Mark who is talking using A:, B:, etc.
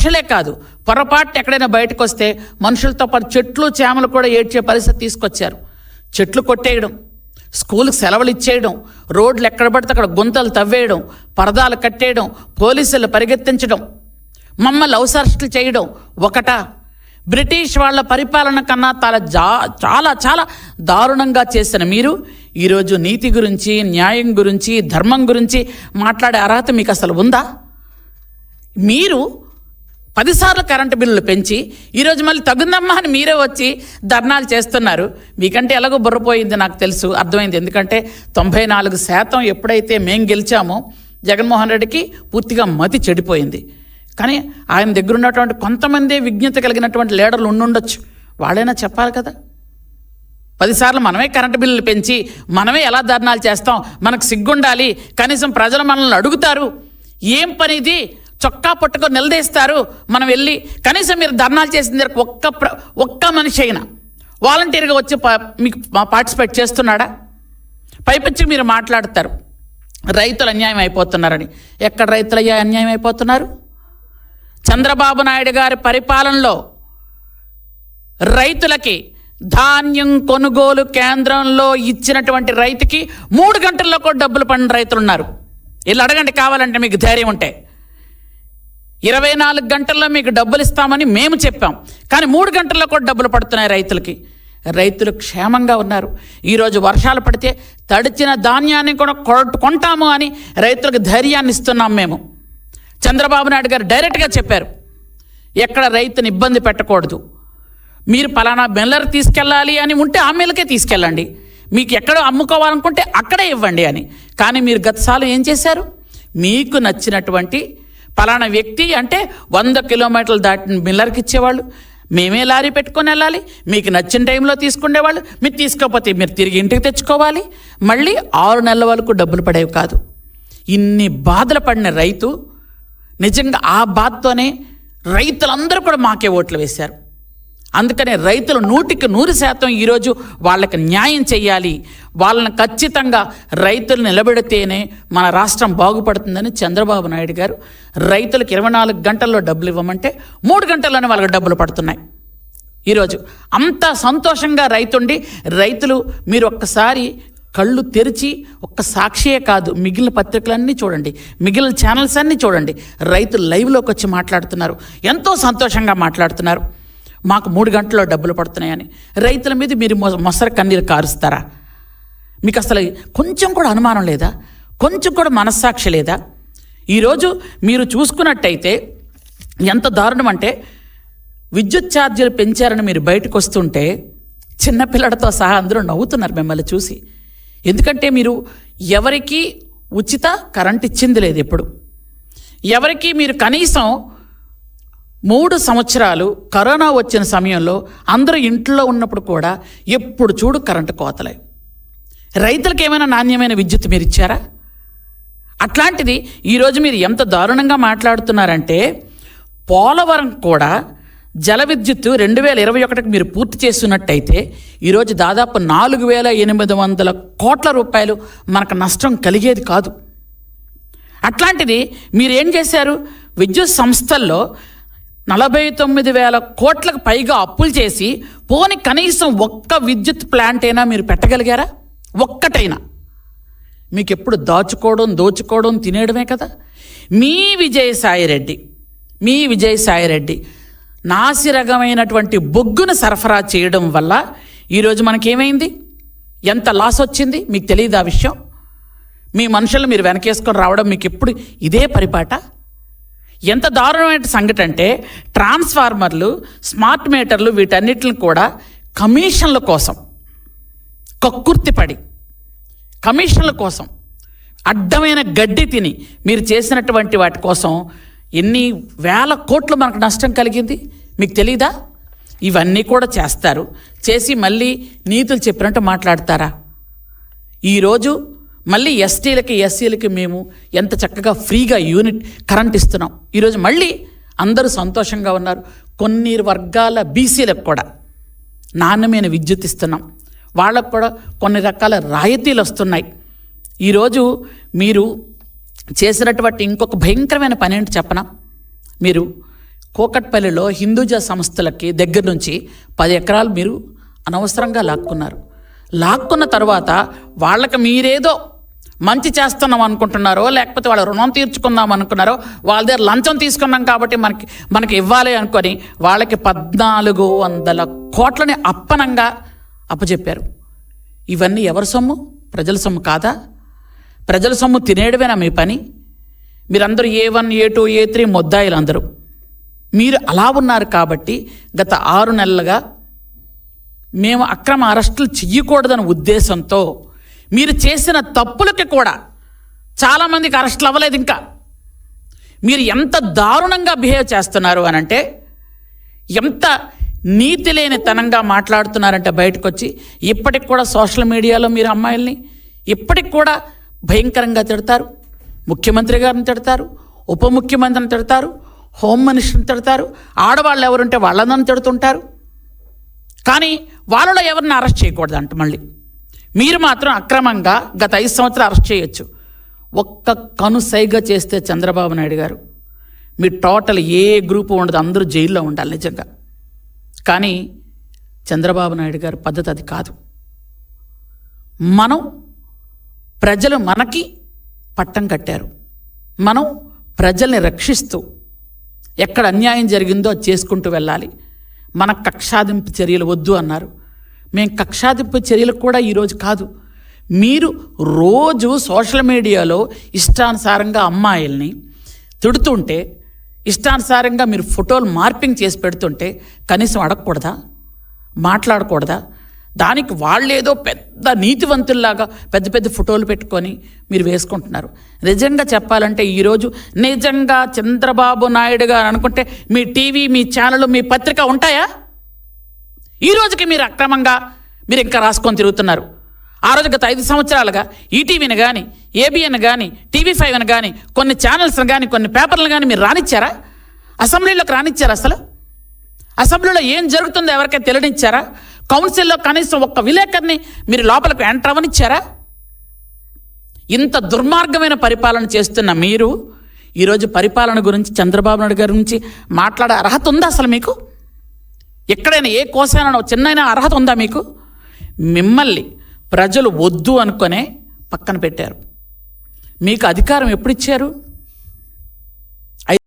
A: మనుషులే కాదు, పొరపాటు ఎక్కడైనా బయటకు వస్తే మనుషులతో పాటు చెట్లు చేమలు కూడా ఏడ్చే పరిస్థితి తీసుకొచ్చారు. చెట్లు కొట్టేయడం, స్కూల్కి సెలవులు ఇచ్చేయడం, రోడ్లు ఎక్కడ పడితే అక్కడ గుంతలు తవ్వేయడం, పరదాలు కట్టేయడం, పోలీసులు పరిగెత్తించడం, మమ్మల్ని అవసరస్తులు చేయడం ఒకటా? బ్రిటిష్ వాళ్ళ పరిపాలన కన్నా చాలా చాలా దారుణంగా చేసిన మీరు ఈరోజు నీతి గురించి, న్యాయం గురించి, ధర్మం గురించి మాట్లాడే అర్హత మీకు అసలు ఉందా? మీరు 10 సార్లు కరెంటు బిల్లులు పెంచి ఈరోజు మళ్ళీ తగుందమ్మా అని మీరే వచ్చి ధర్నాలు చేస్తున్నారు. మీకంటే ఎలాగో బుర్రపోయింది నాకు తెలుసు, అర్థమైంది. ఎందుకంటే 94% ఎప్పుడైతే మేం గెలిచామో జగన్మోహన్ రెడ్డికి పూర్తిగా మతి చెడిపోయింది. కానీ ఆయన దగ్గర ఉన్నటువంటి కొంతమంది విజ్ఞత కలిగినటువంటి లీడర్లు ఉండుండొచ్చు, వాళ్ళైనా చెప్పాలి కదా. 10 సార్లు మనమే కరెంటు బిల్లులు పెంచి మనమే ఎలా ధర్నాలు చేస్తాం, మనకు సిగ్గుండాలి, కనీసం ప్రజలు మనల్ని అడుగుతారు, ఏం పని ఇది, చొక్కా పట్టుకొని నిలదీస్తారు, మనం వెళ్ళి కనీసం మీరు ధర్నాలు చేసిన దగ్గర ఒక్క మనిషి అయినా వాలంటీర్గా వచ్చి మీకు పార్టిసిపేట్ చేస్తున్నాడా? పైపచ్చి మీరు మాట్లాడతారు రైతులు అన్యాయం అయిపోతున్నారని. ఎక్కడ రైతులు అన్యాయం అయిపోతున్నారు? చంద్రబాబు నాయుడు గారి పరిపాలనలో రైతులకి ధాన్యం కొనుగోలు కేంద్రంలో ఇచ్చినటువంటి రైతుకి 3 గంటల్లో కూడా డబ్బులు పడిన రైతులు ఉన్నారు. వీళ్ళు అడగండి కావాలంటే, మీకు ధైర్యం ఉంటే. 24 గంటల్లో మీకు డబ్బులు ఇస్తామని మేము చెప్పాం, కానీ 3 గంటల్లో కూడా డబ్బులు పడుతున్నాయి రైతులకి. రైతులు క్షేమంగా ఉన్నారు. ఈరోజు వర్షాలు పడితే తడిచిన ధాన్యాన్ని కూడా కొంటాము అని రైతులకు ధైర్యాన్ని ఇస్తున్నాం మేము. చంద్రబాబు నాయుడు గారు డైరెక్ట్గా చెప్పారు, ఎక్కడ రైతుని ఇబ్బంది పెట్టకూడదు, మీరు పలానా మిల్లర్ తీసుకెళ్ళాలి అని ఉంటే ఆ మిల్లకే తీసుకెళ్ళండి, మీకు ఎక్కడ అమ్ముకోవాలనుకుంటే అక్కడే ఇవ్వండి అని. కానీ మీరు గతసార్లు ఏం చేశారు? మీకు నచ్చినటువంటి పలానా వ్యక్తి అంటే 100 కిలోమీటర్లు దాటిన మిల్లర్కి ఇచ్చేవాళ్ళు, మేమే లారీ పెట్టుకొని వెళ్ళాలి, మీకు నచ్చిన టైంలో తీసుకునేవాళ్ళు, మీరు తీసుకోకపోతే మీరు తిరిగి ఇంటికి తెచ్చుకోవాలి, మళ్ళీ 6 నెలల వరకు డబ్బులు పడేవి కాదు. ఇన్ని బాధలు పడిన రైతు నిజంగా ఆ బాధతోనే రైతులందరూ కూడా మాకే ఓట్లు వేశారు. అందుకనే రైతులు 100% ఈరోజు వాళ్ళకి న్యాయం చేయాలి, వాళ్ళని ఖచ్చితంగా రైతులు నిలబెడితేనే మన రాష్ట్రం బాగుపడుతుందని చంద్రబాబు నాయుడు గారు రైతులకు 24 గంటల్లో డబ్బులు ఇవ్వమంటే 3 గంటల్లోనే వాళ్ళకి డబ్బులు పడుతున్నాయి. ఈరోజు అంత సంతోషంగా రైతులు మీరు ఒక్కసారి కళ్ళు తెరిచి ఒక్క సాక్షియే కాదు, మిగిలిన పత్రికలన్నీ చూడండి, మిగిలిన ఛానల్స్ అన్నీ చూడండి, రైతులు లైవ్లోకి వచ్చి మాట్లాడుతున్నారు, ఎంతో సంతోషంగా మాట్లాడుతున్నారు. మాకు 3 గంటల్లో డబ్బులు పడుతున్నాయని. రైతుల మీద మీరు మొసర కన్నీరు కారుస్తారా? మీకు అసలు కొంచెం కూడా అనుమానం లేదా? కొంచెం కూడా మనస్సాక్షి లేదా? ఈరోజు మీరు చూసుకున్నట్టయితే ఎంత దారుణం అంటే, విద్యుత్ ఛార్జీలు పెంచారని మీరు బయటకు వస్తుంటే చిన్నపిల్లలతో సహా అందరూ నవ్వుతున్నారు మిమ్మల్ని చూసి. ఎందుకంటే మీరు ఎవరికి ఉచిత కరెంట్ ఇచ్చింది లేదు ఎప్పుడు. ఎవరికి మీరు కనీసం 3 సంవత్సరాలు కరోనా వచ్చిన సమయంలో అందరూ ఇంట్లో ఉన్నప్పుడు కూడా ఎప్పుడు చూడు కరెంటు కోతలే. రైతులకు ఏమైనా నాణ్యమైన విద్యుత్ మీరు ఇచ్చారా? అట్లాంటిది ఈరోజు మీరు ఎంత దారుణంగా మాట్లాడుతున్నారంటే, పోలవరం కూడా జల విద్యుత్తు 2021కి మీరు పూర్తి చేస్తున్నట్టయితే ఈరోజు దాదాపు 4,800 కోట్ల రూపాయలు మనకు నష్టం కలిగేది కాదు. అట్లాంటిది మీరేం చేశారు? విద్యుత్ సంస్థల్లో 49,000 కోట్లకు పైగా అప్పులు చేసి పోని కనీసం ఒక్క విద్యుత్ ప్లాంట్ అయినా మీరు పెట్టగలిగారా? ఒక్కటైనా? మీకు ఎప్పుడు దోచుకోవడం తినేయడమే కదా. మీ విజయసాయిరెడ్డి నాసిరకమైనటువంటి బొగ్గును సరఫరా చేయడం వల్ల ఈరోజు మనకేమైంది, ఎంత లాస్ వచ్చింది మీకు తెలియదు ఆ విషయం. మీ మనుషులు మీరు వెనకేసుకొని రావడం మీకు ఎప్పుడు ఇదే పరిపాట? ఎంత దారుణమైన సంగతి అంటే, ట్రాన్స్ఫార్మర్లు, స్మార్ట్ మీటర్లు వీటన్నిటిని కూడా కమిషన్ల కోసం కక్కుర్తిపడి, కమిషన్ల కోసం అడ్డమైన గడ్డి తిని మీరు చేసినటువంటి వాటి కోసం ఎన్ని వేల కోట్లు మనకు నష్టం కలిగింది మీకు తెలీదా? ఇవన్నీ కూడా చేసి మళ్ళీ నీతులు చెప్పినట్టు మాట్లాడతారా? ఈరోజు మళ్ళీ ఎస్సీలకి మేము ఎంత చక్కగా ఫ్రీగా యూనిట్ కరెంట్ ఇస్తున్నాం. ఈరోజు మళ్ళీ అందరూ సంతోషంగా ఉన్నారు. కొన్ని వర్గాల బీసీలకు కూడా నాణ్యమైన విద్యుత్ ఇస్తున్నాం. వాళ్ళకు కూడా కొన్ని రకాల రాయితీలు వస్తున్నాయి. ఈరోజు మీరు చేసినటువంటి ఇంకొక భయంకరమైన పని ఏంటి చెప్పనా? మీరు కూకట్పల్లిలో హిందూజా సంస్థలకి దగ్గర నుంచి 10 ఎకరాలు మీరు అనవసరంగా లాక్కున్నారు. లాక్కున్న తర్వాత వాళ్ళకి మీరేదో మంచి చేస్తున్నాం అనుకుంటున్నారో, లేకపోతే వాళ్ళ రుణం తీర్చుకుందాం అనుకున్నారో, వాళ్ళ దగ్గర లంచం తీసుకున్నాం కాబట్టి మనకి ఇవ్వాలి అనుకొని వాళ్ళకి 1400 కోట్లని అప్పనంగా అప్పచెప్పారు. ఇవన్నీ ఎవరి సొమ్ము? ప్రజల సొమ్ము కాదా? ప్రజల సొమ్ము తినేయడమేనా మీ పని? మీరందరూ A1, A2, A3 ముద్దాయిలు అందరూ. మీరు అలా ఉన్నారు కాబట్టి గత 6 నెలలుగా మేము అక్రమ అరెస్టులు చెయ్యకూడదనే ఉద్దేశంతో మీరు చేసిన తప్పులకి కూడా చాలామందికి అరెస్టులు అవ్వలేదు. ఇంకా మీరు ఎంత దారుణంగా బిహేవ్ చేస్తున్నారు అని అంటే, ఎంత నీతి లేనితనంగా మాట్లాడుతున్నారంటే బయటకు వచ్చి ఇప్పటికి కూడా సోషల్ మీడియాలో మీరు అమ్మాయిల్ని ఇప్పటికి కూడా భయంకరంగా తిడతారు. ముఖ్యమంత్రి గారిని తిడతారు, ఉప ముఖ్యమంత్రిని తిడతారు, హోమ్ మినిస్టర్ని తిడతారు, ఆడవాళ్ళు ఎవరుంటే వాళ్ళందరిని తిడుతుంటారు. కానీ వాళ్ళలో ఎవరిని అరెస్ట్ చేయకూడదు అంట. మళ్ళీ మీరు మాత్రం అక్రమంగా గత 5 సంవత్సరాలు అరెస్ట్ చేయొచ్చు. ఒక్క కనుసైగా చేస్తే చంద్రబాబు నాయుడు గారు మీ టోటల్ ఏ గ్రూపు ఉండదు, అందరూ జైల్లో ఉండాలి నిజంగా. కానీ చంద్రబాబు నాయుడు గారి పద్ధతి అది కాదు. ప్రజలు మనకి పట్టం కట్టారు. మనం ప్రజల్ని రక్షిస్తూ ఎక్కడ అన్యాయం జరిగిందో అది చేసుకుంటూ వెళ్ళాలి. మన కక్షాదింపు చర్యలు వద్దు అన్నారు. మేము కక్షాదింపు చర్యలు కూడా ఈరోజు కాదు. మీరు రోజు సోషల్ మీడియాలో ఇష్టానుసారంగా అమ్మాయిల్ని తిడుతుంటే, ఇష్టానుసారంగా మీరు ఫోటోలు మార్పింగ్ చేసి పెడుతుంటే కనీసం అడగకూడదా? మాట్లాడకూడదా? దానికి వాళ్ళేదో పెద్ద నీతివంతుల్లాగా పెద్ద పెద్ద ఫోటోలు పెట్టుకొని మీరు వేసుకుంటున్నారు. నిజంగా చెప్పాలంటే ఈరోజు నిజంగా చంద్రబాబు నాయుడు గారు అనుకుంటే మీ టీవీ, మీ ఛానల్, మీ పత్రిక ఉంటాయా? ఈ రోజుకి మీరు అక్రమంగా మీరు ఇంకా రాసుకొని తిరుగుతున్నారు. ఆ రోజు గత 5 సంవత్సరాలుగా ఈటీవీని కానీ, ఏబిఎన్ కానీ, TV5 కానీ, కొన్ని ఛానల్స్ని కానీ, కొన్ని పేపర్లను కానీ మీరు రానిచ్చారా? అసెంబ్లీలోకి రానిచ్చారా? అసలు అసెంబ్లీలో ఏం జరుగుతుందో ఎవరికైనా తెలియనిచ్చారా? కౌన్సిల్లో కనీసం ఒక్క విలేకరిని మీరు లోపలికి ఎంటర్ అవ్వనిచ్చారా? ఇంత దుర్మార్గమైన పరిపాలన చేస్తున్న మీరు ఈరోజు పరిపాలన గురించి, చంద్రబాబు నాయుడు గారి గురించి మాట్లాడే అర్హత ఉందా అసలు మీకు? ఎక్కడైనా ఏ కోసైనా చిన్నైనా అర్హత ఉందా మీకు? మిమ్మల్ని ప్రజలు వద్దు అనుకునే పక్కన పెట్టారు. మీకు అధికారం ఎప్పుడు ఇచ్చారు?